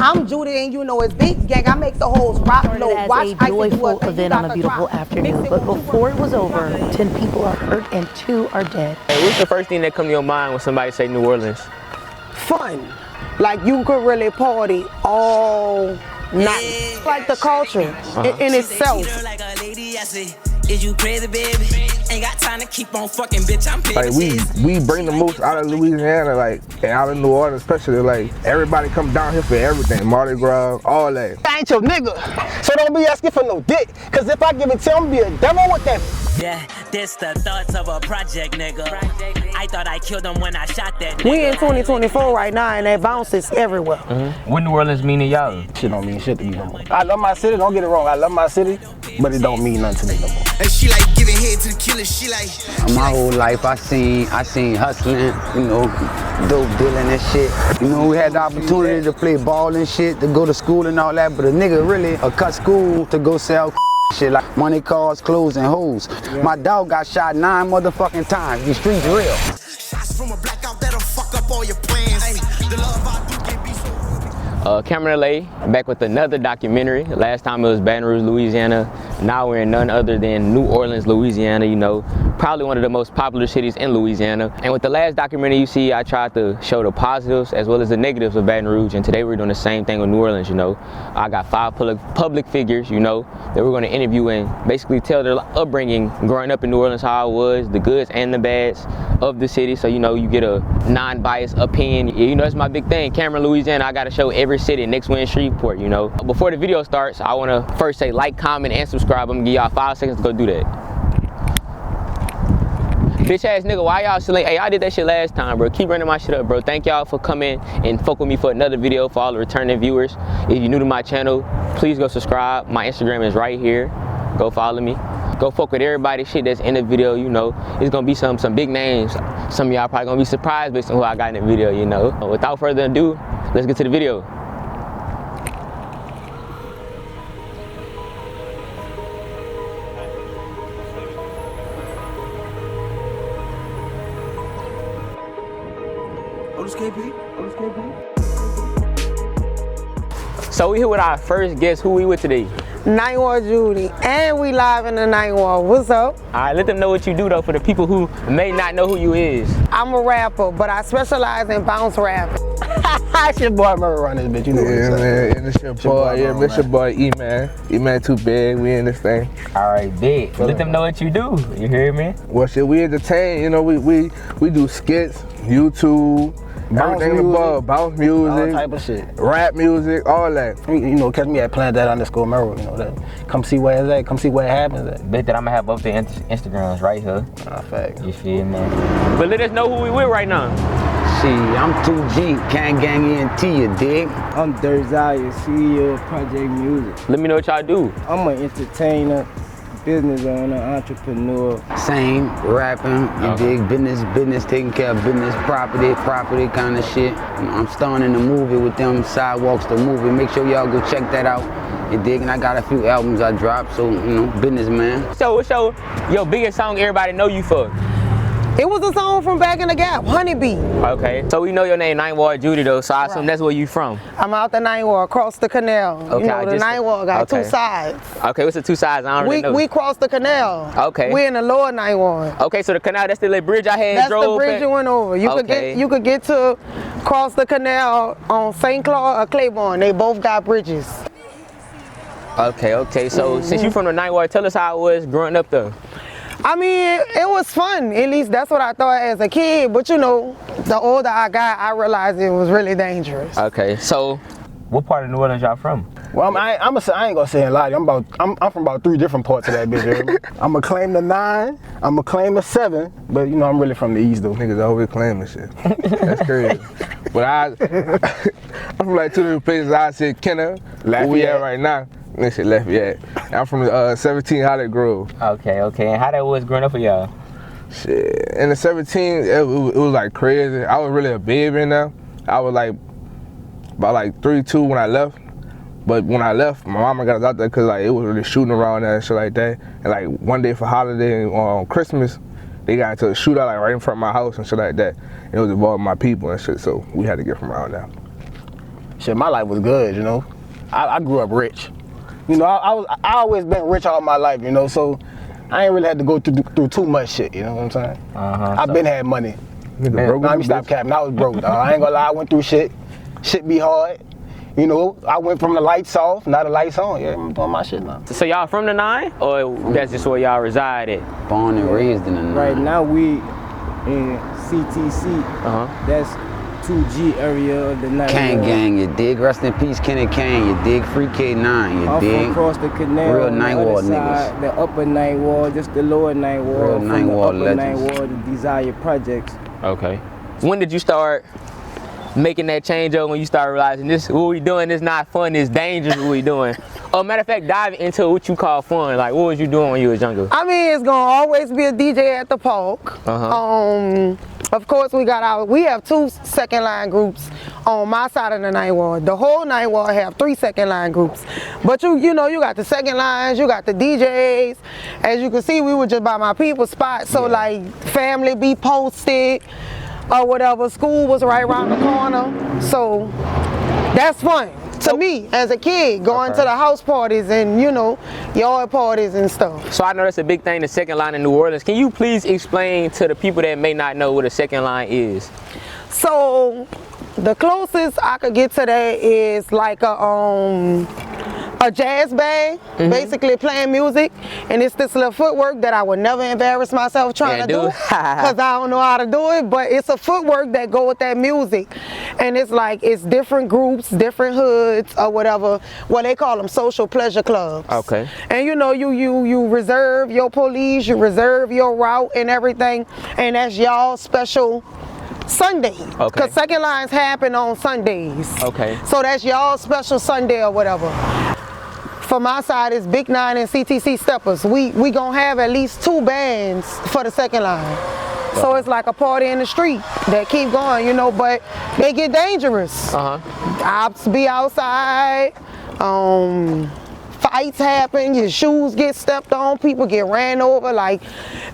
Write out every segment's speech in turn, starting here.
I'm Judy and you know it's Big Gang. I make the hoes rock low. Watch a joyful event on a beautiful afternoon, but before it was over, 10 people are hurt and 2 are dead. Hey, what's the first thing that comes to your mind when somebody say New Orleans? Fun. Like you could really party all night. Like the culture in itself. Is you crazy, baby? Ain't got time to keep on fucking, bitch. I'm like we bring the most out of Louisiana, like, and out of New Orleans especially. Like everybody come down here for everything, Mardi Gras, all that. I ain't your nigga, so don't be asking for no dick. Cause if I give it to him, be a devil with that. Yeah, this the thoughts of a project, nigga. I thought I killed him when I shot that nigga. We in 2024 right now, and that bounce is everywhere. What New Orleans mean to y'all? Shit don't mean shit to me no more. I love my city, don't get it wrong. I love my city, but it don't mean nothing to me no more. And she like giving head to the killer. She like. My whole life, I seen hustling, you know, dope dealing and shit. You know, we had the opportunity to play ball and shit, to go to school and all that, but a nigga really cut school to go sell shit like money, cars, clothes, and hoes. Yeah. My dog got shot 9 motherfucking times. The streets real. Shots from a blackout that'll fuck up all your plans. Hey, the love I do can be so. Cameron LA, back with another documentary. Last time it was Baton Rouge, Louisiana. Now we're in none other than New Orleans, Louisiana, you know, probably one of the most popular cities in Louisiana. And with the last documentary you see, I tried to show the positives as well as the negatives of Baton Rouge. And today we're doing the same thing with New Orleans, you know. I got 5 public figures, you know, that we're going to interview and basically tell their upbringing growing up in New Orleans, how it was, the goods and the bads of the city. So, you know, you get a non-biased opinion. You know, that's my big thing. Cameron, Louisiana, I got to show every city next we're in Shreveport, you know. Before the video starts, I want to first say like, comment, and subscribe. I'm gonna give y'all 5 seconds to go do that. Bitch ass nigga, why y'all still ain't? Hey, I did that shit last time, bro. Keep running my shit up, bro. Thank y'all for coming and fuck with me for another video. For all the returning viewers, if you're new to my channel, please go subscribe. My Instagram is right here. Go follow me. Go fuck with everybody shit that's in the video, you know. It's gonna be some big names. Some of y'all probably gonna be surprised based on who I got in the video, you know. Without further ado, let's get to the video. So we here with our first guest. Who we with today? Ninth Ward Judy, and we live in the Ninth Ward. What's up? All right, let them know what you do though for the people who may not know who you is. I'm a rapper, but I specialize in bounce rap. It's your boy Murray running this bitch, you know what I'm saying? Man, and it's your boy, it's your boy E-Man. E-Man too big, we in this thing. All right, big. Let them know what you do. You hear me? Well, shit, we entertain. You know, we do skits, YouTube. Everything above, bounce music, all type of shit, rap music, all that. You know, catch me at Planet_Murray, you know that. Come see where it's at, come see where it happens at. Bet that I'm gonna have both the Instagrams right here. Fact. You feel me? But let us know who we with right now. See, I'm 2G, Gang ENT, you dig? I'm Derzaya, CEO of Project Music. Let me know what y'all do. I'm an entertainer, business owner, entrepreneur. Same, rapping, you dig? Business, taking care of business, property kind of shit. I'm starring in the movie with them, Sidewalks the movie. Make sure y'all go check that out. You dig? And I got a few albums I dropped, so, you know, businessman. So what's your biggest song everybody know you for? It was a song from Back in the Gap, Honeybee. Okay, so we know your name, Ninth Ward Judy though, so I assume that's where you from. I'm out the Ninth Ward, across the canal. Okay, you know, the Ninth Ward got 2 sides. Okay, what's the 2 sides? I don't really know. We crossed the canal. Okay. We're in the lower Ninth Ward. Okay, so the canal, that's the little bridge I had drove. That's the bridge you went over. You could get to cross the canal on St. Claude or Claiborne. They both got bridges. Okay, so since you from the Ninth Ward, tell us how it was growing up though. I mean, it was fun. At least that's what I thought as a kid. But you know, the older I got, I realized it was really dangerous. Okay, so what part of New Orleans y'all from? Well, I ain't gonna say a lot. I'm from about 3 different parts of that bitch. I'm gonna claim the 9. I'm gonna claim the 7. But you know, I'm really from the East though. Niggas always claiming shit. That's crazy. But I'm from like 2 different places. I said Kenner, where we at right now. This shit Lafayette. I'm from 17 Holly Grove. Okay. And how that was growing up for y'all? Shit, in the 17, it was like crazy. I was really a baby in there. I was like about like 3-2 when I left. But when I left, my mama got us out there because like it was really shooting around there and shit like that. And like one day for holiday on Christmas, they got into a shootout like right in front of my house and shit like that. And it was involving my people and shit, so we had to get from around there. Shit, my life was good, you know. I grew up rich. You know, I always been rich all my life, you know, so I ain't really had to go through too much shit, you know what I'm saying? I've been had money. Let me stop capping, I was broke, I ain't gonna lie, I went through shit. Shit be hard. You know, I went from the lights off, now the lights on. Yeah, I'm doing my shit now. So y'all from the 9, or that's just where y'all reside at? Born and raised in the 9. Right now we in CTC. That's 2G area of the 9. Kane Gang, you dig? Rest in peace, Kenny Kane. You dig? Free K9, you I'm dig? from across the canal. Real on the 9 other Ward side, niggas. The upper 9 Ward, just the lower 9 Ward. Real from 9 the Ward upper 9 legends. Ward, the Desire Projects. Okay. When did you start making that change over, when you start realizing this, what we doing is not fun, it's dangerous what we doing? Or matter of fact, diving into what you call fun, like what was you doing when you was younger? I mean, it's gonna always be a DJ at the park. Of course, we have 2 second line groups on my side of the 9 Ward. The whole 9 Ward have 3 second line groups. But you know, you got the second lines, you got the DJs. As you can see, we were just by my people's spot. So like, family be posted or whatever. School was right around the corner. So that's fun. To me, as a kid, going to the house parties and, you know, yard parties and stuff. So I know that's a big thing, the second line in New Orleans. Can you please explain to the people that may not know what a second line is? So the closest I could get to that is like a jazz band, basically playing music, and it's this little footwork that I would never embarrass myself trying to do because I don't know how to do it, but it's a footwork that go with that music, and it's like, it's different groups, different hoods or whatever. Well, they call them social pleasure clubs. Okay. And you know, you reserve your police, you reserve your route and everything, and that's y'all special Sunday. Okay. Because second lines happen on Sundays. Okay. So that's y'all special Sunday or whatever. For my side, it's Big 9 and CTC Steppers. We gonna have at least 2 bands for the second line. So it's like a party in the street that keep going, you know, but they get dangerous. Ops be outside, fights happen, your shoes get stepped on, people get ran over. Like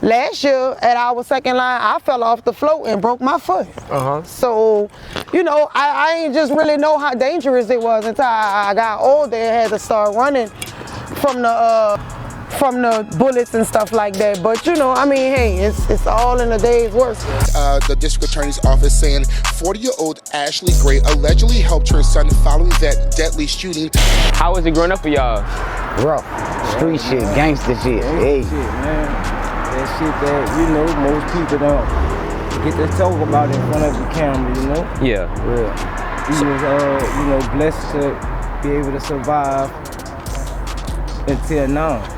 last year at our second line, I fell off the float and broke my foot. So, you know, I ain't just really know how dangerous it was until I got older and had to start running from the bullets and stuff like that. But you know, I mean, hey, it's all in a day's work. The district attorney's office saying 40-year-old Ashley Gray allegedly helped her son following that deadly shooting. How was it growing up for y'all? Rough. Street shit, gangster shit. Hey. Shit, man. That shit that, you know, most people don't get to talk about in front of the camera, you know? Yeah. He was, you know, blessed to be able to survive until now.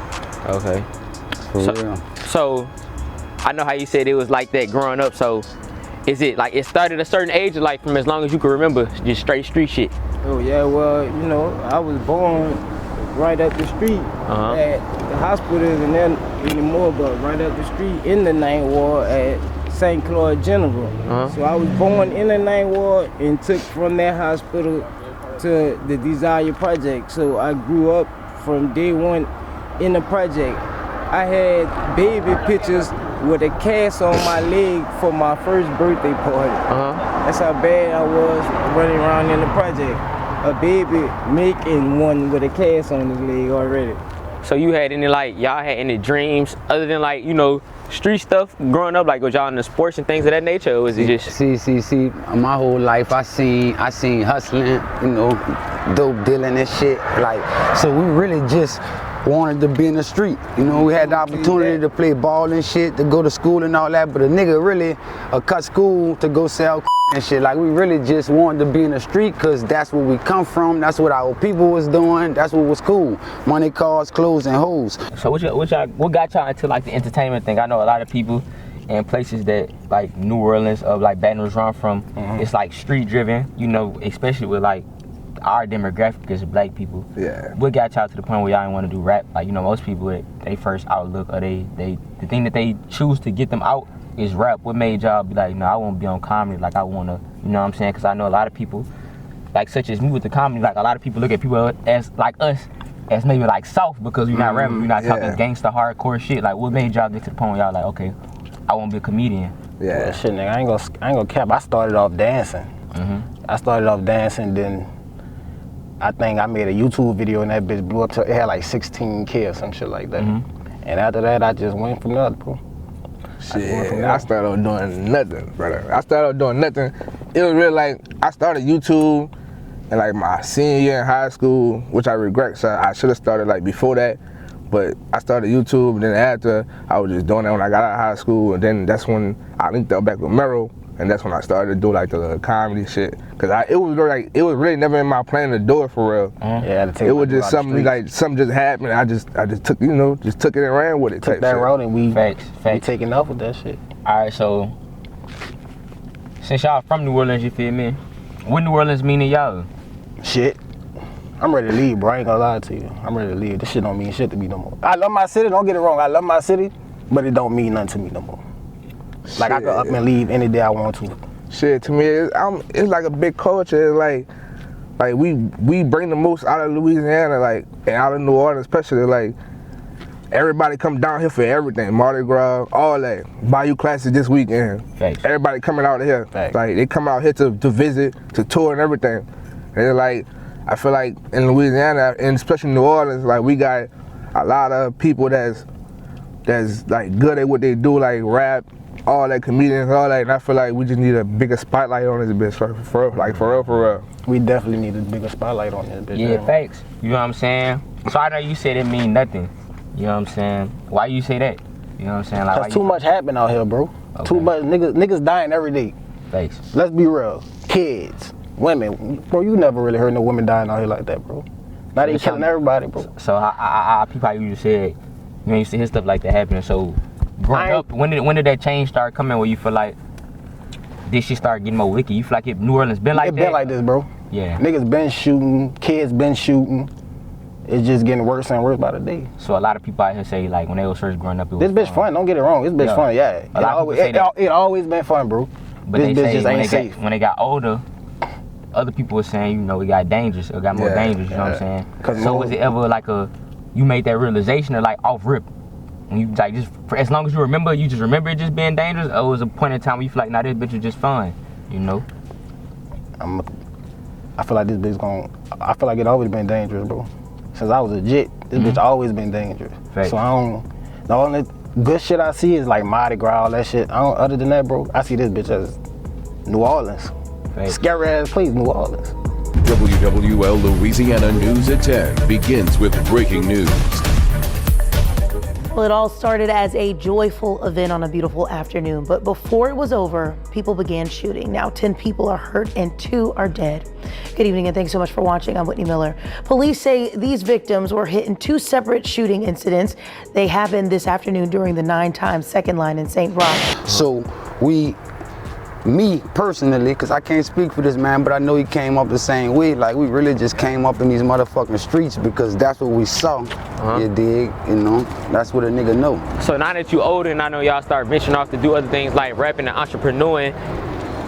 Okay. So I know how you said it was like that growing up, so is it like it started at a certain age, or like from as long as you can remember, just straight street shit? Oh yeah, well, you know, I was born right up the street at the hospital, and then anymore, but right up the street in the 9th Ward at St. Claude General. So I was born in the 9th Ward and took from that hospital to the Desire Project. So I grew up from day one in the project. I had baby pictures with a cast on my leg for my first birthday party. That's how bad I was running around in the project. A baby making one with a cast on his leg already. So you had any, like, y'all had any dreams other than, like, you know, street stuff growing up? Like, was y'all into sports and things of that nature, or was it just? See, my whole life I seen hustling, you know, dope dealing and shit. Like, so we really just wanted to be in the street. You know, we had the opportunity to play ball and shit, to go to school and all that, but a nigga really cut school to go sell and shit. Like, we really just wanted to be in the street because that's where we come from, that's what our people was doing, that's what was cool. Money, cars, clothes, and hoes. So what got y'all into, like, the entertainment thing? I know a lot of people in places that, like, New Orleans, like Baton Rouge, where I'm from, it's like street driven, you know, especially with, like, our demographic is black people. Yeah. What got y'all to the point where y'all didn't want to do rap? Like, you know, most people, they first outlook, or the thing that they choose to get them out is rap. What made y'all be like, no, I won't be on comedy, like I want to, you know what I'm saying? Because I know a lot of people, like such as me with the comedy, like a lot of people look at people as, like us, as maybe like soft because we're not rapping, we're not talking gangster, hardcore shit. Like, what made y'all get to the point where y'all like, okay, I want to be a comedian? Yeah, shit, nigga, I ain't gonna cap. I started off dancing. I started off dancing, then I think I made a YouTube video and that bitch blew up to, it had like 16K or some shit like that. And after that, I just went from there, bro. Shit, I started doing nothing, brother. I started doing nothing. It was really like, I started YouTube in like my senior year in high school, which I regret, so I should have started like before that. But I started YouTube, and then after, I was just doing that when I got out of high school, and then that's when I linked up back with Merrill, and that's when I started to do like the comedy shit. Cause it was really never in my plan to do it for real. Yeah, it was just something like something just happened. I just took took it and ran with it. Took that road and we Facts. taking off with that shit. All right, so since y'all from New Orleans, you feel me? What New Orleans mean to y'all? Shit. I'm ready to leave, bro. I ain't gonna lie to you. I'm ready to leave. This shit don't mean shit to me no more. I love my city, don't get it wrong. I love my city, but it don't mean nothing to me no more. Like, I could up and leave any day I want to. Shit, to me, it's like a big culture. It's like we bring the most out of Louisiana, like, and out of New Orleans especially. Like, everybody come down here for everything. Mardi Gras, all that. Bayou Classic this weekend. Thanks. Everybody coming out here. Thanks. Like, they come out here to visit, to tour and everything. And it's like, I feel like in Louisiana, and especially New Orleans, like, we got a lot of people that's like good at what they do, like rap, all that, comedians, all that, and I feel like we just need a bigger spotlight on this bitch for real. We definitely need a bigger spotlight on this bitch. Yeah, facts. You know what I'm saying? So I know you said it mean nothing. You know what I'm saying? Why you say that? You know what I'm saying? Like, Cause too much happen out here, bro. Okay. Too much niggas dying every day. Facts. Let's be real. Kids, women, bro. You never really heard no women dying out here like that, bro. Now they killing everybody, bro. So I people how you just said, you used to hear stuff like that happening. So growing up, when did that change start coming? Where you feel like this shit start getting more wicked? You feel like New Orleans been like that? It been like this, bro. Yeah. Niggas been shooting, kids been shooting. It's just getting worse and worse by the day. So a lot of people out here say, like, when they was first growing up, it was this bitch fun. Don't get it wrong. This bitch fun. Yeah. It always been fun, bro. But this they bitch say just ain't safe. when they got older, other people were saying, you know, it got dangerous. It got more dangerous. You know what I'm saying? So was it ever like you made that realization or like off rip? When you like just as long as you remember, you just remember it just being dangerous, or was a point in time where you feel like, nah, this bitch was just fun, you know? I feel like this bitch I feel like it always been dangerous, bro. Since I was a jit, this bitch always been dangerous. Fact. So the only good shit I see is like Mardi Gras, all that shit. Other than that, bro, I see this bitch as New Orleans. Fact. Scary ass place, New Orleans. WWL Louisiana News at 10 begins with breaking news. Well, it all started as a joyful event on a beautiful afternoon, but before it was over, people began shooting. Now 10 people are hurt and 2 are dead. Good evening and thanks so much for watching. I'm Whitney Miller. Police say these victims were hit in 2 separate shooting incidents. They happened this afternoon during the 9 Times Second Line in St. Roch. So me personally, because I can't speak for this man, but I know he came up the same way. Like, we really just came up in these motherfucking streets because that's what we saw. You dig? You know, that's what a nigga know. So now that you older and I know y'all start venturing off to do other things like rapping and entrepreneuring,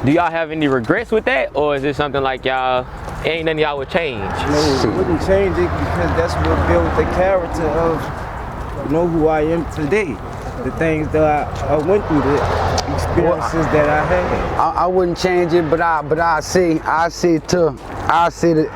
do y'all have any regrets with that? Or is it something like y'all, ain't nothing y'all would change? No, it wouldn't change it because that's what built the character of, you know, who I am today. The things that I went through, the experiences that I had. I wouldn't change it, but I say that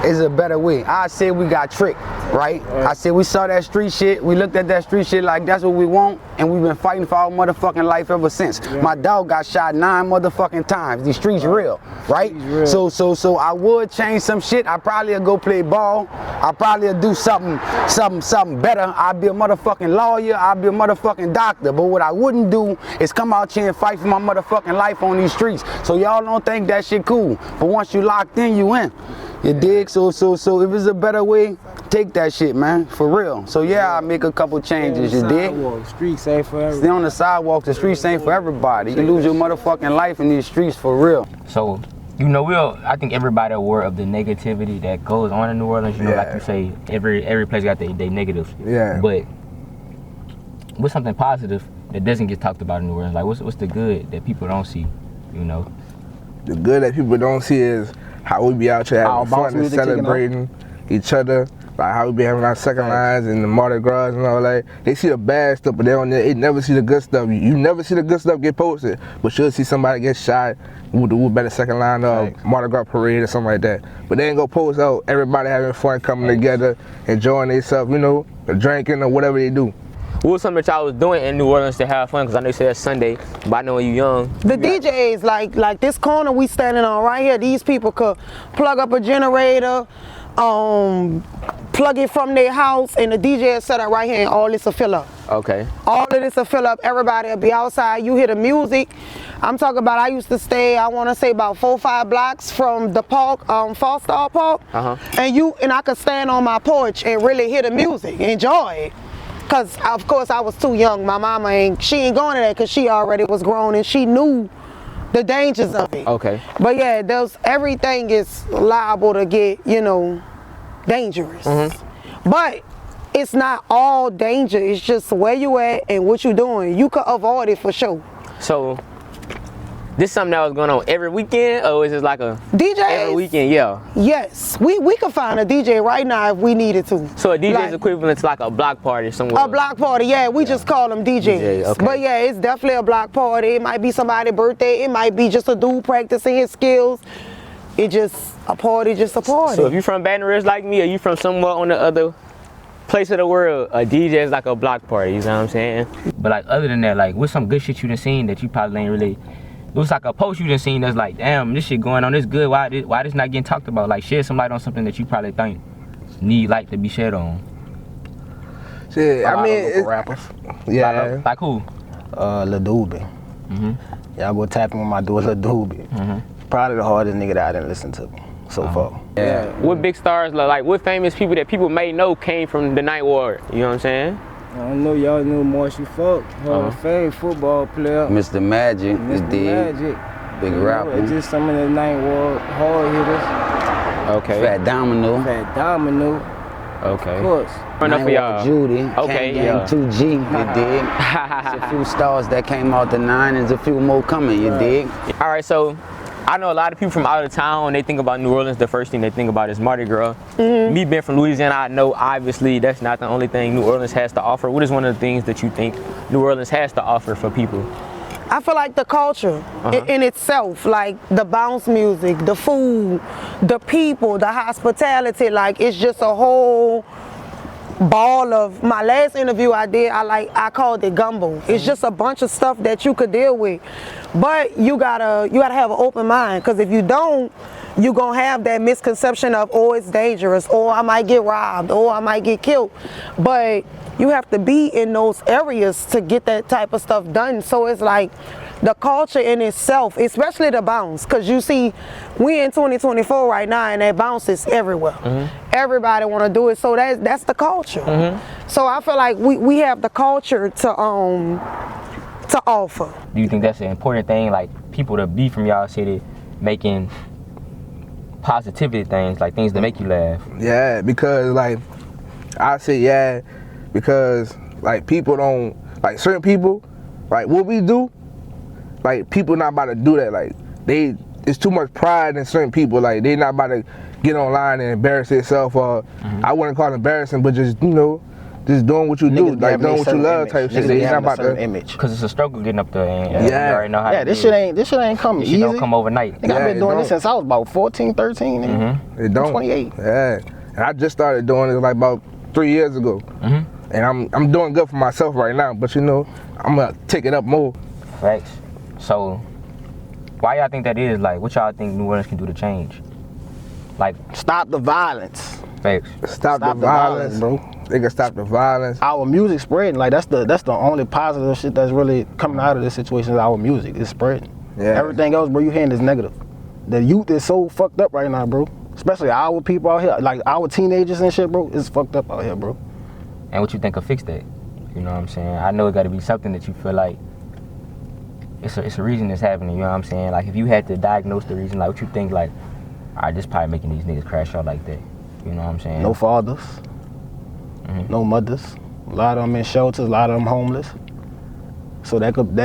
it's a better way. I say we got tricked, right? I said we saw that street shit, we looked at that street shit like that's what we want, and we've been fighting for our motherfucking life ever since. My dog got shot 9 motherfucking times. These streets real, right? So I would change some shit. I probably would go play ball. I probably would do something better. I'd be a motherfucking lawyer. I'd be a motherfucking doctor. But what I wouldn't do is come out here and fight for my motherfucking life on these streets. So y'all don't think that shit cool. But once you locked in, you in. You dig? So if it's a better way, take that shit, man, for real. So yeah, I make a couple changes, you dig? Streets ain't for everybody. Stay on the sidewalk, the streets ain't for everybody. You lose your motherfucking life in these streets for real. So, you know, I think everybody aware of the negativity that goes on in New Orleans. You know, like you say, every place got their negatives. Yeah. But what's something positive that doesn't get talked about in New Orleans? Like, what's the good that people don't see, you know? The good that people don't see is how we be out here having fun and celebrating each other. Like how we be having our second lines and the Mardi Gras and all that. They see the bad stuff, but they never see the good stuff. You never see the good stuff get posted, but you'll see somebody get shot with better second line of Mardi Gras parade or something like that. But they ain't gonna post out everybody having fun, coming together, enjoying themselves, you know, drinking or whatever they do. What was something that y'all was doing in New Orleans to have fun? Because I know you said it's Sunday, but I know when you young. The DJs, like this corner we standing on right here, these people could plug up a generator, plug it from their house, and the DJ is set up right here, and all this will fill up. Okay. All of this will fill up. Everybody will be outside. You hear the music. I'm talking about, I used to stay, I want to say about 4 or 5 blocks from the park, Fall-Star Park. And I could stand on my porch and really hear the music, enjoy it. Cause of course I was too young. My mama she ain't going to that because she already was grown and she knew the dangers of it. Okay. But yeah, everything is liable to get, you know, dangerous. But it's not all danger. It's just where you at and what you doing. You could avoid it for sure. So this something that was going on every weekend, or is it like a DJ every weekend? Yeah. Yes, we could find a DJ right now if we needed to. So a DJ is Like, equivalent to like a block party somewhere. a block party, yeah. We just call them DJs. DJ, okay. But yeah, it's definitely a block party. It might be somebody's birthday. It might be just a dude practicing his skills. It just a party, just a party. So if you from Baton Rouge like me, or you from somewhere on the other place of the world, a DJ is like a block party. You know what I'm saying? But like other than that, like what's some good shit you done seen that you probably ain't really? It was like a post you done seen that's like, damn, this shit going on, this good. Why this not getting talked about? Like shed some light on something that you probably think need light to be shed on. Shit, I mean, local rappers. Yeah. Like who? Lil Doobie. Y'all go tapping with my dude Lil Doobie. Probably the hardest nigga that I didn't listen to so far. Yeah. What big stars, like what famous people that people may know came from the Ninth Ward? You know what I'm saying? I know y'all knew Marshall Falk, Hall of Fame football player. Mr. Magic is dead. Magic. Big rapper. Just some of the Ninth Ward hard hitters. Okay. Fat Domino. Okay. Of course. Run up for y'all. Judy. Okay, Gang yeah. 2G, you dig? There's a few stars that came out the 9, and there's a few more coming, you dig? All right, so I know a lot of people from out of town, when they think about New Orleans, the first thing they think about is Mardi Gras. Me being from Louisiana, I know obviously that's not the only thing New Orleans has to offer. What is one of the things that you think New Orleans has to offer for people? I feel like the culture in itself, like the bounce music, the food, the people, the hospitality, like it's just a whole ball of. My last interview I did, I called it gumbo. It's just a bunch of stuff that you could deal with, but you gotta have an open mind, because if you don't, you're gonna have that misconception of, oh, it's dangerous, or I might get robbed, or I might get killed. But you have to be in those areas to get that type of stuff done. So it's like the culture in itself, especially the bounce, because you see, we in 2024 right now, and that bounce is everywhere. Everybody want to do it, so that's the culture. So I feel like we have the culture to offer. Do you think that's an important thing, like people to be from y'all city making positivity things, like things that make you laugh? Yeah, because like I say yeah, because like people don't, like certain people, like what we do, like people not about to do that. Like it's too much pride in certain people. Like they not about to get online and embarrass themselves, or I wouldn't call it embarrassing, but just, you know, just doing what you do, like doing what you love type shit. They not about to image. Cause it's a struggle getting up there, and you already know how to this do shit ain't coming easy. It don't come overnight. Nigga, I've been doing this since I was about 14, 13. Nigga. It don't. 28. Yeah, and I just started doing it like about 3 years ago. And I'm doing good for myself right now, but you know, I'm gonna take it up more. Facts. So, why y'all think that is? Like, what y'all think New Orleans can do to change? Like, stop the violence. Facts. Stop the violence, bro. They can stop the violence. Our music spreading. Like that's the only positive shit that's really coming out of this situation is our music. It's spreading. Yeah. Everything else, bro, you hearing is negative. The youth is so fucked up right now, bro. Especially our people out here, like our teenagers and shit, bro. It's fucked up out here, bro. And what you think will fix that? You know what I'm saying? I know it got to be something that you feel like it's a reason it's happening. You know what I'm saying? Like if you had to diagnose the reason, like what you think, like, all right, this probably making these niggas crash out like that. You know what I'm saying? No fathers, no mothers. A lot of them in shelters. A lot of them homeless. So that could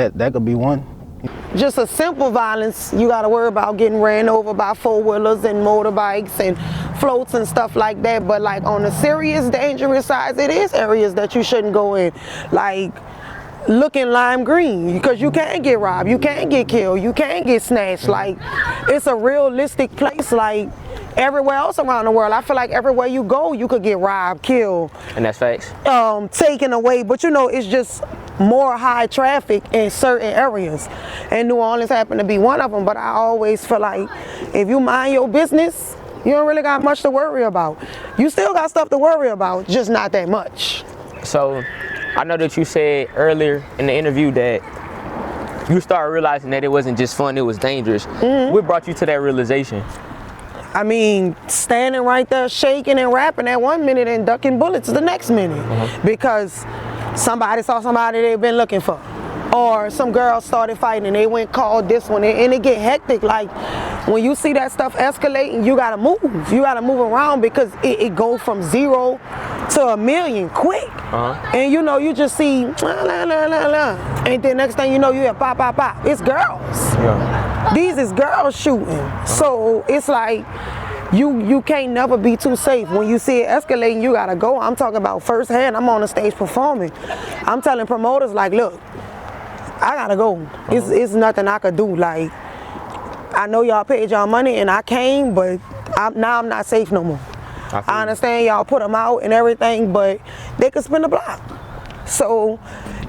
be one. Just a simple violence, you got to worry about getting ran over by four-wheelers and motorbikes and floats and stuff like that, but like on the serious, dangerous side, it is areas that you shouldn't go in. Like, looking lime green, because you can't get robbed, you can't get killed, you can't get snatched. Like, it's a realistic place like everywhere else around the world. I feel like everywhere you go, you could get robbed, killed, And that's facts. taken away. But you know, it's just more high traffic in certain areas, and New Orleans happened to be one of them. But I always feel like if you mind your business, you don't really got much to worry about. You still got stuff to worry about, just not that much. So, I know that you said earlier in the interview that you started realizing that it wasn't just fun, it was dangerous. What brought you to that realization? I mean, standing right there shaking and rapping at 1 minute and ducking bullets the next minute because somebody saw somebody they've been looking for. Or some girls started fighting and they went called this one, and it get hectic. Like, when you see that stuff escalating, you gotta move. You gotta move around because it go from 0 to 1,000,000 quick. And you know, you just see la, la, la, la, la. And then next thing you know, you hear pop, pop, pop. It's girls. These is girls shooting. So it's like you can't never be too safe. When you see it escalating, you gotta go. I'm talking about firsthand. I'm on the stage performing. I'm telling promoters like, look, I gotta go. It's nothing I could do. Like, I know y'all paid y'all money and I came, but now I'm not safe no more. I understand y'all put them out and everything, but they could spin the block. So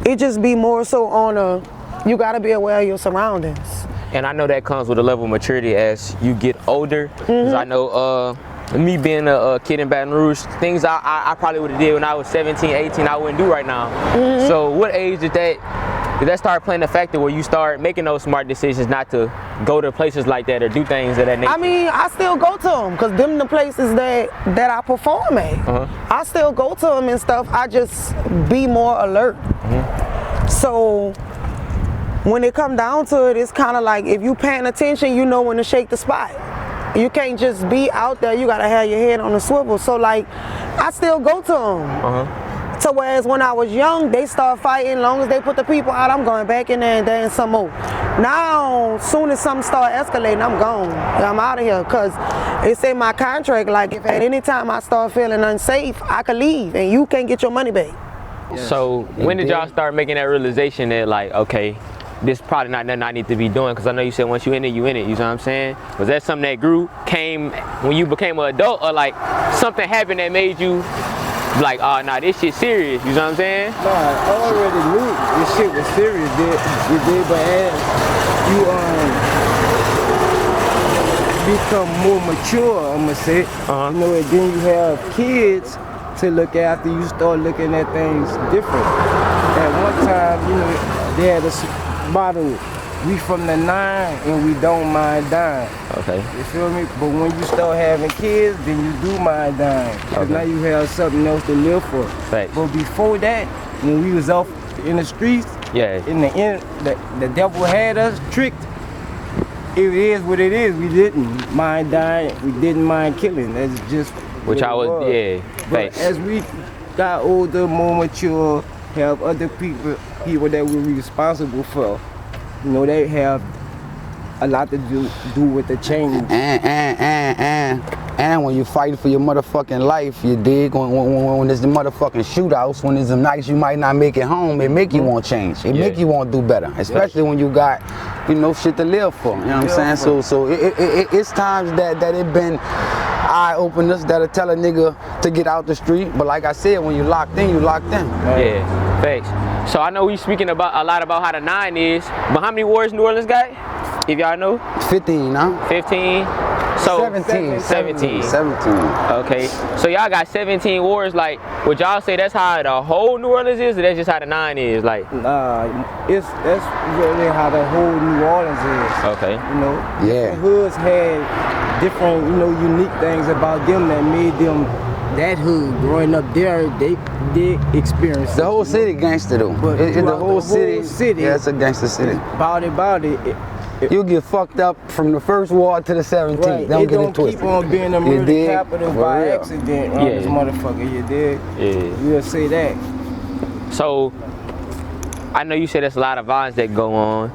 it just be more so on you gotta be aware of your surroundings. And I know that comes with a level of maturity as you get older. Because I know me being a kid in Baton Rouge, things I probably would have did when I was 17, 18, I wouldn't do right now. So what age did that start playing a factor where you start making those smart decisions not to go to places like that or do things of that nature? I mean, I still go to them because them the places that I perform at. I still go to them and stuff. I just be more alert. So when it come down to it, it's kind of like if you paying attention, you know when to shake the spot. You can't just be out there. You gotta have your head on the swivel. So like, I still go to them. So whereas when I was young, they start fighting. Long as they put the people out, I'm going back in there and dance some more. Now, soon as something start escalating, I'm gone. I'm out of here because it's in my contract. Like, if at any time I start feeling unsafe, I could leave and you can't get your money back. So when did y'all start making that realization that like, okay, this probably not nothing I need to be doing? Because I know you said once you in it, you in it. You know what I'm saying? Was that something that came when you became an adult, or like something happened that made you like, oh, nah, this shit serious? You know what I'm saying? Nah, I already knew this shit was serious, but as you become more mature, I'ma say, you know, and then you have kids to look after, you start looking at things different. At one time, you know, they had a motto, we from the 9 and we don't mind dying. Okay. You feel me? But when you start having kids, then you do mind dying. Because now you have something else to live for. Thanks. But before that, when we was off in the streets, in the end, the devil had us tricked. It is what it is. We didn't mind dying. We didn't mind killing. That's just which I was, But as we got older, more mature, have other people that we're responsible for, you know, they have a lot to do with the change. And when you fight for your motherfucking life, you dig, when there's the motherfucking shootouts, when there's some nights you might not make it home, it make you want change. It make you want to do better, especially when you got, you know, shit to live for. You know what I'm saying? So it's times that it been eye openers that'll tell a nigga to get out the street. But like I said, when you locked in, you locked in. Yeah, thanks. So I know we speaking about a lot about how the 9 is, but how many wars New Orleans got? If y'all know? 15, huh? 15? So 17. Okay. So y'all got 17 wars. Like, would y'all say that's how the whole New Orleans is, or that's just how the 9 is? Like, that's really how the whole New Orleans is. Okay. You know, different hoods had different, you know, unique things about them that made them that hood. Growing up there, they experienced the whole city gangster though. But the whole city, yeah, it's a gangster city. About it. You get fucked up from the first ward to the 17th. Right. Don't get it twisted. Keep on being a murder capital by accident on this motherfucker. You dig? Yeah. You'll say that. So, I know you said there's a lot of violence that go on.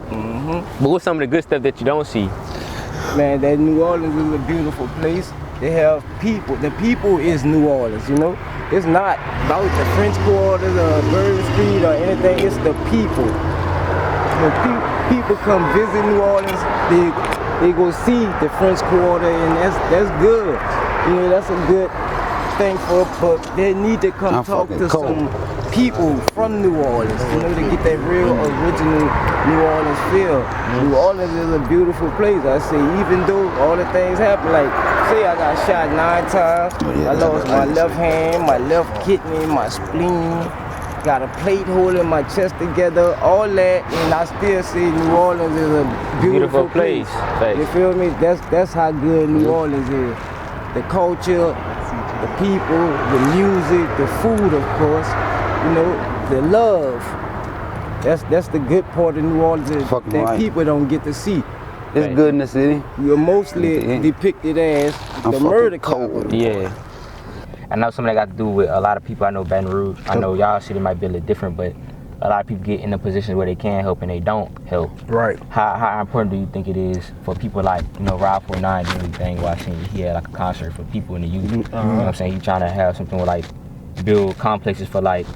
But what's some of the good stuff that you don't see? Man, that New Orleans is a beautiful place. They have people. The people is New Orleans, you know? It's not about the French Quarter or Bourbon Street or anything. It's the people. When people come visit New Orleans, they go see the French Quarter, and that's good. You know, that's a good thing for. But they need to come talk to some people from New Orleans, you know, to get that real original New Orleans feel. New Orleans is a beautiful place. I say, even though all the things happen, like say I got shot 9 times, I lost my left hand, my left kidney, my spleen, got a plate holding my chest together, all that, and I still say New Orleans is a beautiful place. You feel me? That's how good New Orleans is. The culture, the people, the music, the food, of course. You know, the love. That's the good part of New Orleans that people don't get to see. It's good in the city. You're mostly depicted as the murder cold. Yeah. I know some of that got to do with a lot of people. I know Baton Rouge. I know y'all city might be a little different, but a lot of people get in a position where they can help and they don't help. Right. How important do you think it is for people like, you know, Rob 49 doing everything? Well, I seen he had like a concert for people in the youth. You know what I'm saying? He trying to have something with like build complexes for like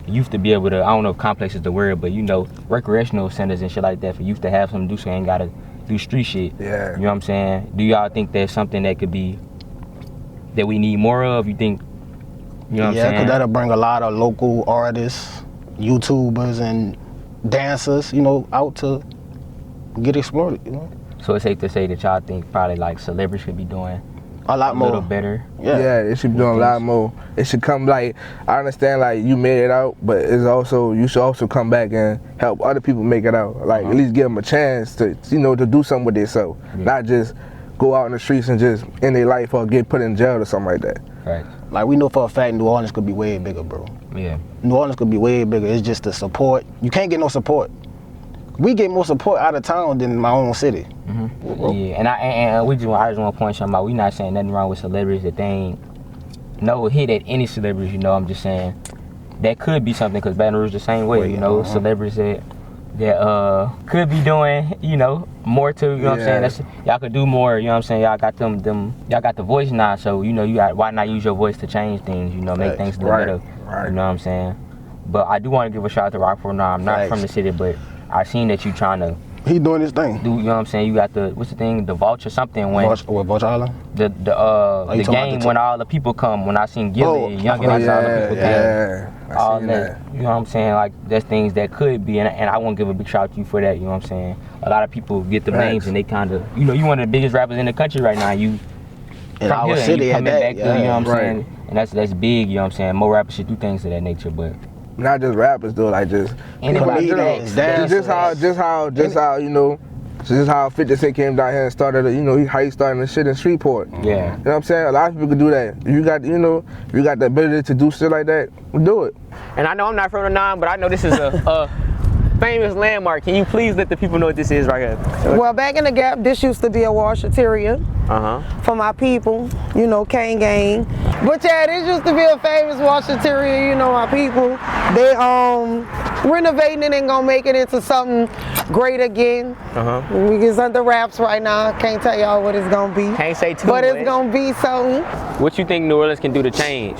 youth to be able to, I don't know if complex is the word, but you know, recreational centers and shit like that for youth to have something to do so they ain't gotta do street shit. Yeah. You know what I'm saying? Do y'all think there's something that could be, that we need more of? You think, you know what I'm saying? Yeah, because that'll bring a lot of local artists, YouTubers, and dancers, you know, out to get explored, you know? So it's safe to say that y'all think probably like celebrities should be doing a lot more. A little better. Yeah, it should be doing a lot more. It should come like, I understand like you made it out, but it's also, you should also come back and help other people make it out. Like at least give them a chance to, you know, to do something with themselves. Not just go out in the streets and just end their life or get put in jail or something like that. Right. Like we know for a fact New Orleans could be way bigger, bro. Yeah. New Orleans could be way bigger. It's just the support. You can't get no support. We get more support out of town than my own city. Yeah, and I just want to point something out. We not saying nothing wrong with celebrities that they ain't no hit at any celebrities. You know, I'm just saying that could be something because Baton Rouge the same way. You know, celebrities that could be doing, you know, more too. You know what I'm saying? Y'all could do more. You know what I'm saying? Y'all got y'all got the voice now, so you know, why not use your voice to change things? You know, make things do better. You know what I'm saying? But I do want to give a shout out to Rock 49. I'm not from the city, but I seen that you trying to. He doing his thing. You know what I'm saying? You got the, what's the thing? The Vulture something when. Vulture Island? The game when all the people come. When I seen Gilly, Young and all the people came. All that. You know what I'm saying? Like that's things that could be, and I want to give a big shout out to you for that. You know what I'm saying? A lot of people get the names and they kind of, you know, you one of the biggest rappers in the country right now. You in our city at that. You know what I'm saying? And that's big. You know what I'm saying? More rappers should do things of that nature, but. Not just rappers though, like just just how you know, just how 50 Cent came down here and started, you know, how he started the shit in Shreveport. Yeah. You know what I'm saying? A lot of people can do that. If you got, you know, if you got the ability to do shit like that, do it. And I know I'm not from the 9, but I know this is a famous landmark. Can you please let the people know what this is right here? Well, back in the Gap, this used to be a washateria for my people, you know, Kane Gang. But yeah, this used to be a famous washateria, you know, my people. They renovating it and gonna make it into something great again. We get under wraps right now. Can't tell y'all what it's gonna be. Can't say too But much. it's gonna be something. What you think New Orleans can do to change?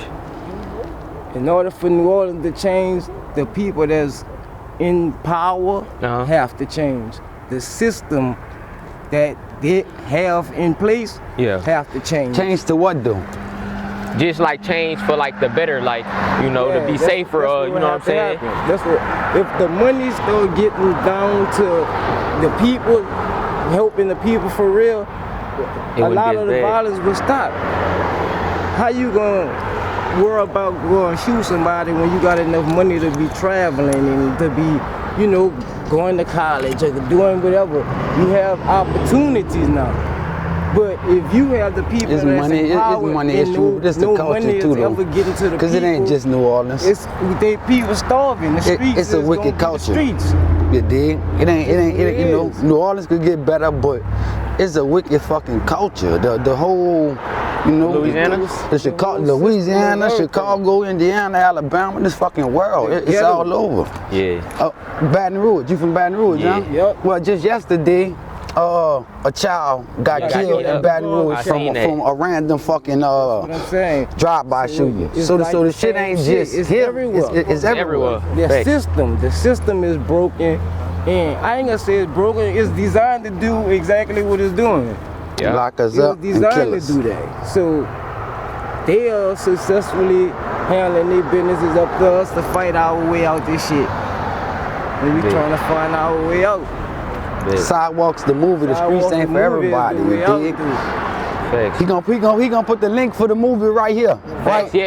In order for New Orleans to change, the people that's in power have to change. The system that they have in place have to change. Change to what though? Just like change for like the better, like, you know, to be safer, you know what I'm saying? That's what, if the money start getting down to the people, helping the people for real, a lot of the violence will stop. How you gonna worry about going shoot somebody when you got enough money to be traveling and to be, you know, going to college or doing whatever? You have opportunities now. But if you have the people it's that's money, in power, it's money issue, but it's the culture too though. Because it ain't just New Orleans. It's they people starving. The streets. It's a wicked culture. Streets. You dig? It ain't. You know, New Orleans could get better, but it's a wicked fucking culture. The whole, you know, Louisiana, Chicago, Indiana, Alabama, this fucking world. It's all over. Yeah. Baton Rouge. You from Baton Rouge, huh? Yep. Well, just yesterday, a child got killed in Baton Rouge from a random fucking drive-by shooting. So the shit ain't just it's here. everywhere. It's everywhere. The system is broken, and I ain't gonna say it's broken. It's designed to do exactly what it's doing. Lock us up and kill us. Designed to do that. So they are successfully handling their businesses, up to us to fight our way out this shit. And we trying to find our way out. Sidewalks, the movie, the streets ain't for everybody. You dig? He gonna put the link for the movie right here.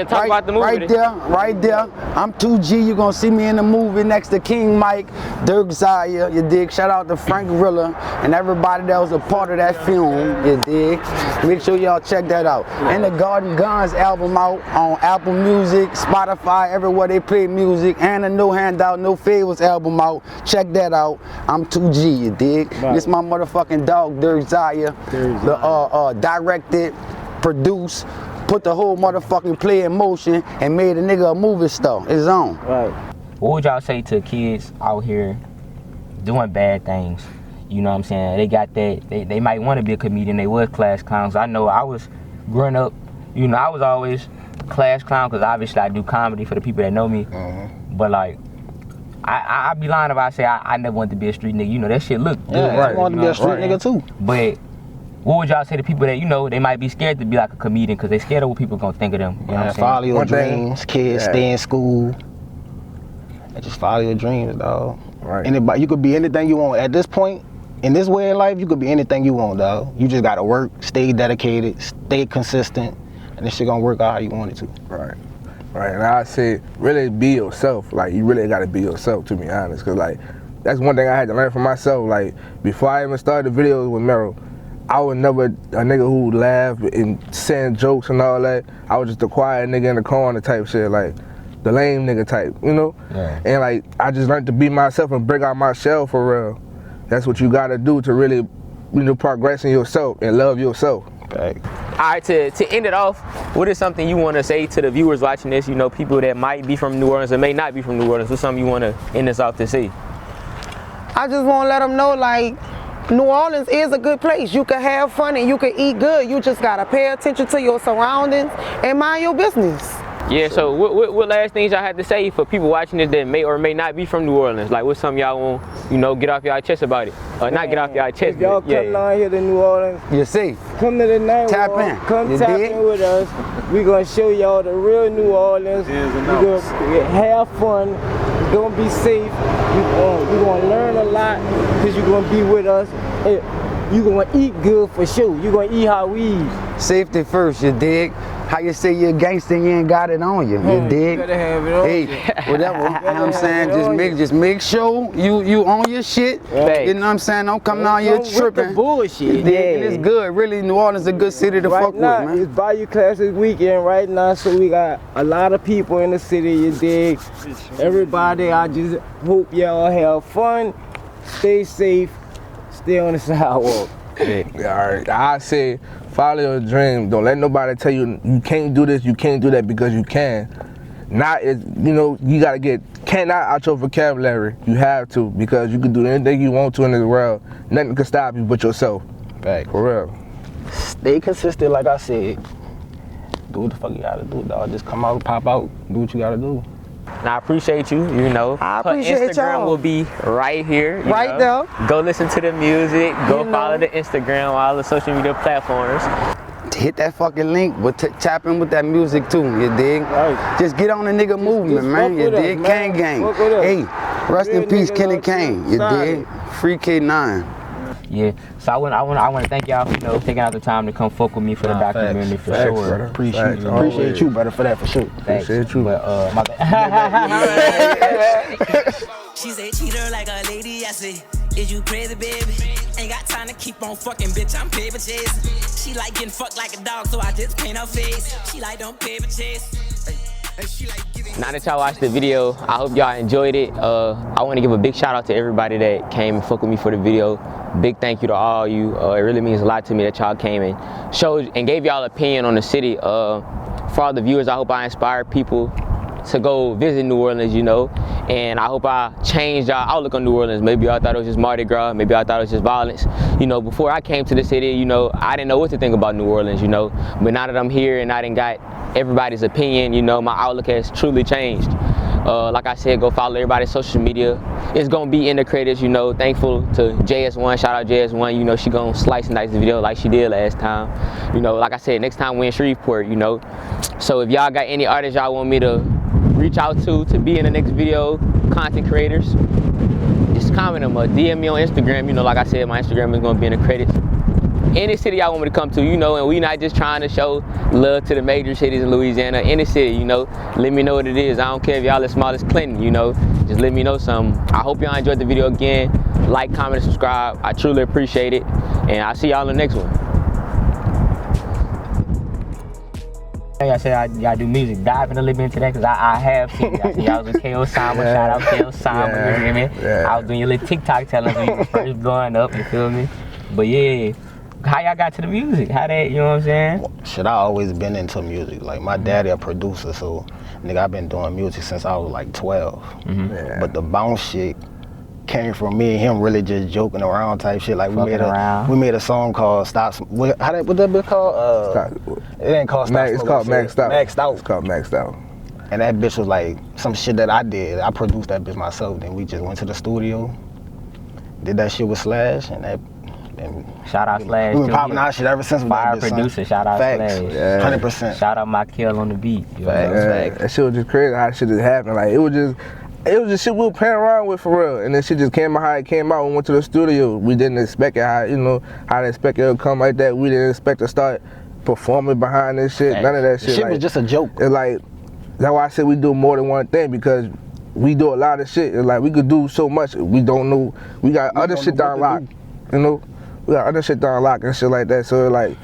Talk about the movie. Right there. I'm 2G. You gonna see me in the movie next to King Mike, Dirk Zaya. You dig? Shout out to Frank Rilla and everybody that was a part of that film. You dig? Make sure y'all check that out. And the Garden Guns album out on Apple Music, Spotify, everywhere they play music. And the No Handout, No Favors album out. Check that out. I'm 2G. You dig? This my motherfucking dog, Dirk Zaya. The directed, produced, put the whole motherfucking play in motion and made a nigga a movie star. It's on. Right. What would y'all say to kids out here doing bad things? You know what I'm saying? They got that, they might want to be a comedian, they was class clowns. I know I was growing up, you know, I was always class clown because obviously I do comedy for the people that know me. But like, I'd be lying if I say I never wanted to be a street nigga. You know, that shit look good. I wanted to be a street nigga too. But what would y'all say to people that, you know, they might be scared to be like a comedian because they scared of what people gonna think of them? You know what I'm saying? Follow your dreams, kids, stay in school. And just follow your dreams, dog. Right. Anybody, you could be anything you want. At this point, in this way of life, you could be anything you want, dog. You just gotta work, stay dedicated, stay consistent, and this shit gonna work out how you want it to. Right. And I say, really be yourself. Like, you really gotta be yourself, to be honest. Cause like, that's one thing I had to learn for myself. Like, before I even started the videos with Merrill, I was never a nigga who would laugh and send jokes and all that. I was just the quiet nigga in the corner type shit, like the lame nigga type, you know? Yeah. And like, I just learned to be myself and break out my shell for real. That's what you gotta do to really, you know, progress in yourself and love yourself. All right, to end it off, what is something you want to say to the viewers watching this, you know, people that might be from New Orleans or may not be from New Orleans? What's something you want to end this off to say? I just want to let them know, like, New Orleans is a good place. You can have fun and you can eat good. You just got to pay attention to your surroundings and mind your business. Yeah, so what last things y'all had to say for people watching this that may or may not be from New Orleans? Like, what's something y'all want, you know, get off y'all chest about it? Or not get off y'all chest, if y'all come down here to New Orleans, you're safe. Come to the night. Tap in. Come tap in with us. We're going to show y'all the real New Orleans. We're going to have fun. We're going to be safe. We're going to learn a lot because you're going to be with us. You're going to eat good for sure. You're going to eat how we eat. Safety first, you dig? How you say you're a gangster, you ain't got it on you, you dig? You gotta have it on you. Whatever, you know what I'm saying? Just make sure you own your shit. You know what I'm saying? Don't come down here tripping. The bullshit. And it's good, really. New Orleans is a good city to fuck with, man. It's Bayou Classic weekend right now, so we got a lot of people in the city, you dig? Everybody, I just hope y'all have fun, stay safe, stay on the sidewalk. All right, I say follow your dream. Don't let nobody tell you you can't do this, you can't do that, because you can. Not is, you know, you gotta get cannot out your vocabulary. You have to, because you can do anything you want to in this world. Nothing can stop you but yourself. Right. For real. Stay consistent, like I said. Do what the fuck you gotta do, dog. Just come out, pop out, do what you gotta do. And I appreciate you, you know. I appreciate Instagram y'all. will be right here. Right know. there. Go listen to the music. Go follow the Instagram, all the social media platforms. Hit that fucking link, but tap in with that music too, you dig? Right. Just get on the nigga movement, man, you dig? Kane Gang. Hey, rest in peace, Kenny Kane, you dig? Free K9. Yeah, so I want to thank y'all for, you know, taking out the time to come fuck with me for the documentary, for sure. Brother. Appreciate you, brother, for that, for sure. Appreciate you. But my bad. She say treat her like a lady. I say, is you crazy, baby? Ain't got time to keep on fucking, bitch. I'm paper chasing. She like getting fucked like a dog, so I just paint her face. She like don't paper chase. Now that y'all watched the video, I hope y'all enjoyed it. I want to give a big shout out to everybody that came and fucked with me for the video. Big thank you to all you. It really means a lot to me that y'all came and showed and gave y'all opinion on the city. For all the viewers, I hope I inspired people to go visit New Orleans, you know, and I hope I changed y'all outlook on New Orleans. Maybe y'all thought it was just Mardi Gras, maybe y'all thought it was just violence. You know, before I came to the city, you know, I didn't know what to think about New Orleans, you know, but now that I'm here and I done got everybody's opinion, you know, my outlook has truly changed. Like I said, go follow everybody's social media. It's gonna be in the credits, you know. Thankful to JS1, shout out JS1, you know, she gonna slice and dice the video like she did last time. You know, like I said, next time we're in Shreveport, you know. So if y'all got any artists y'all want me to reach out to be in the next video, content creators, just comment them or DM me on Instagram. You know, like I said, my Instagram is gonna be in the credits. Any city y'all want me to come to, you know, and we not just trying to show love to the major cities in Louisiana. Any city, you know, let me know what it is. I don't care if y'all as small as Clinton, you know, just let me know something. I hope y'all enjoyed the video again. Like, comment, and subscribe. I truly appreciate it. And I'll see y'all in the next one. Y'all said y'all do music. Dive in a little bit into that, because I have seen y'all. Y'all was with K.O. Simon. Shout out K.O. Simon, you hear me? Yeah. I was doing your little TikTok telling me you was first blowing up, you feel me? But yeah. How y'all got to the music? How that, you know what I'm saying? Shit, I always been into music. Like, my daddy a producer, so, nigga, I've been doing music since I was like 12. Yeah. But the bounce shit came from me and him really just joking around type shit. Like, we made a song called Stop. What that bitch called? It ain't called Stop. It's called Maxed Out. Maxed Out. It's called Maxed Out. And that bitch was like some shit that I did. I produced that bitch myself. Then we just went to the studio, did that shit with Slash, and that. And shout out Slash. We been popping out shit ever since. Fire producer, shout out Facts. Slash. Yeah. 100%. Shout out Michael on the beat. Facts. That shit was just crazy how shit just happened. Like, it was just shit we were playing around with for real. And then shit just came out how it came out. We went to the studio. We didn't expect it how, you know, how they expect it would come like that. We didn't expect to start performing behind this shit. None of that shit. The shit was just a joke. It's like, that's why I said we do more than one thing, because we do a lot of shit. It's like, we could do so much. We don't know. We got other shit down lock, you know? We got other shit down lock and shit like that. So like,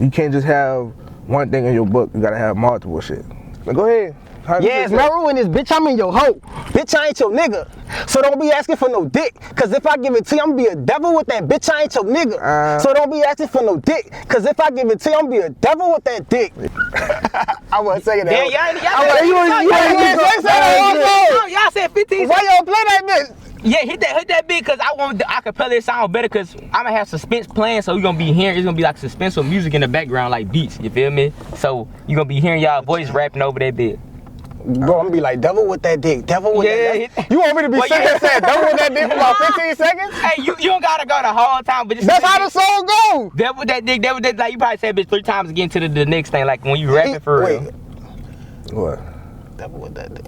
you can't just have one thing in your book. You gotta have multiple shit. Now go ahead. Yes, Meru in this bitch, I'm in your hoe. Bitch, I ain't your nigga. So don't be asking for no dick. Cause if I give it to you, I'm gonna be a devil with that bitch, I ain't your nigga. So don't be asking for no dick. Cause if I give it to you, I'm gonna be a devil with that dick. I wasn't saying that. Y'all said 15 seconds. Why y'all play that bitch? Yeah, hit that bit, because I want the acapella sound better, because I'm gonna have suspense playing, so you're gonna be hearing, it's gonna be like suspenseful music in the background, like beats, you feel me? So you're gonna be hearing y'all voice rapping over that bit. Bro, I'm gonna be like, devil with that dick, devil with that dick. You want me to be saying devil with that dick for about 15 seconds? Hey, you don't gotta go the whole time, but just that's how the song goes. Devil with that dick, devil with that, like you probably said bitch 3 times again to the next thing, like when you rapping for real. What? Devil with that dick,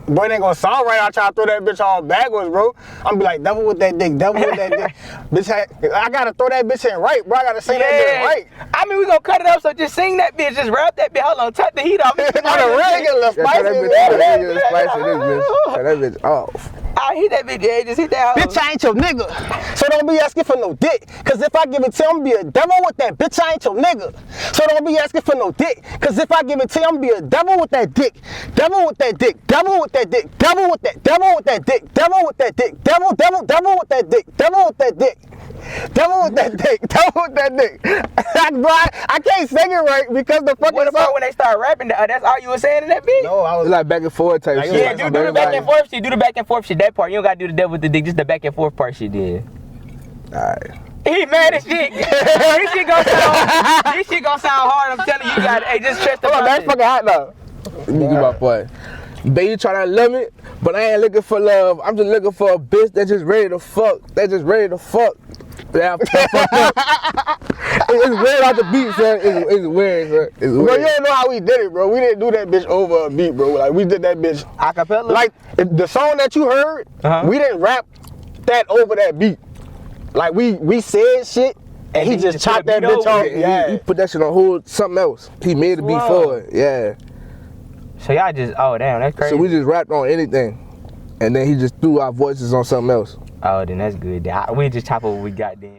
boy, it ain't gonna sound right. I try to throw that bitch all backwards, bro. I'm gonna be like, devil with that dick, devil with that dick. Bitch, I gotta throw that bitch in right, bro. I gotta sing that bitch right. I mean, we gonna cut it up, so just sing that bitch, just rap that bitch. Hold on, turn the heat off. On a regular spicy. Turn that bitch off. I hit that bitch, yeah, just hit that. Bitch, I ain't your nigga. So don't be asking for no dick. Cause if I give it to you, I'm gonna be a devil with that bitch, I ain't your nigga. So don't be asking for no dick. Cause if I give it to you, I'm gonna be a devil with that dick. Devil with that dick, devil with that dick, devil with that, devil with that dick, devil with that dick, devil with that dick, devil with that dick. Devil with that dick, devil with that dick. Bro, I can't sing it right because the fucking. What about when they start rapping? That's all you were saying in that beat? No, I was like back and forth type shit. Yeah, do the back and forth shit. Do the back and forth shit. That part. You don't gotta do the devil with the dick. Just the back and forth part shit. Yeah. Alright. He mad as shit. This shit gonna sound hard. I'm telling you, you got. Hey, just trust the. That's fucking hot though. Let me do my part. Baby, you try to love me, but I ain't looking for love. I'm just looking for a bitch that's just ready to fuck. That's just ready to fuck. Yeah, it's weird out the beat, son. It's weird, son. It's weird. Bro, you don't know how we did it, bro. We didn't do that bitch over a beat, bro. Like, we did that bitch acapella. Like, the song that you heard, we didn't rap that over that beat. Like, we said shit, and he just chopped that bitch off. Yeah, he put that shit on hold, something else. He made a beat for it, yeah. So y'all just, oh damn, that's crazy. So we just rapped on anything, and then he just threw our voices on something else. Oh, then that's good. We just chop up what we got then.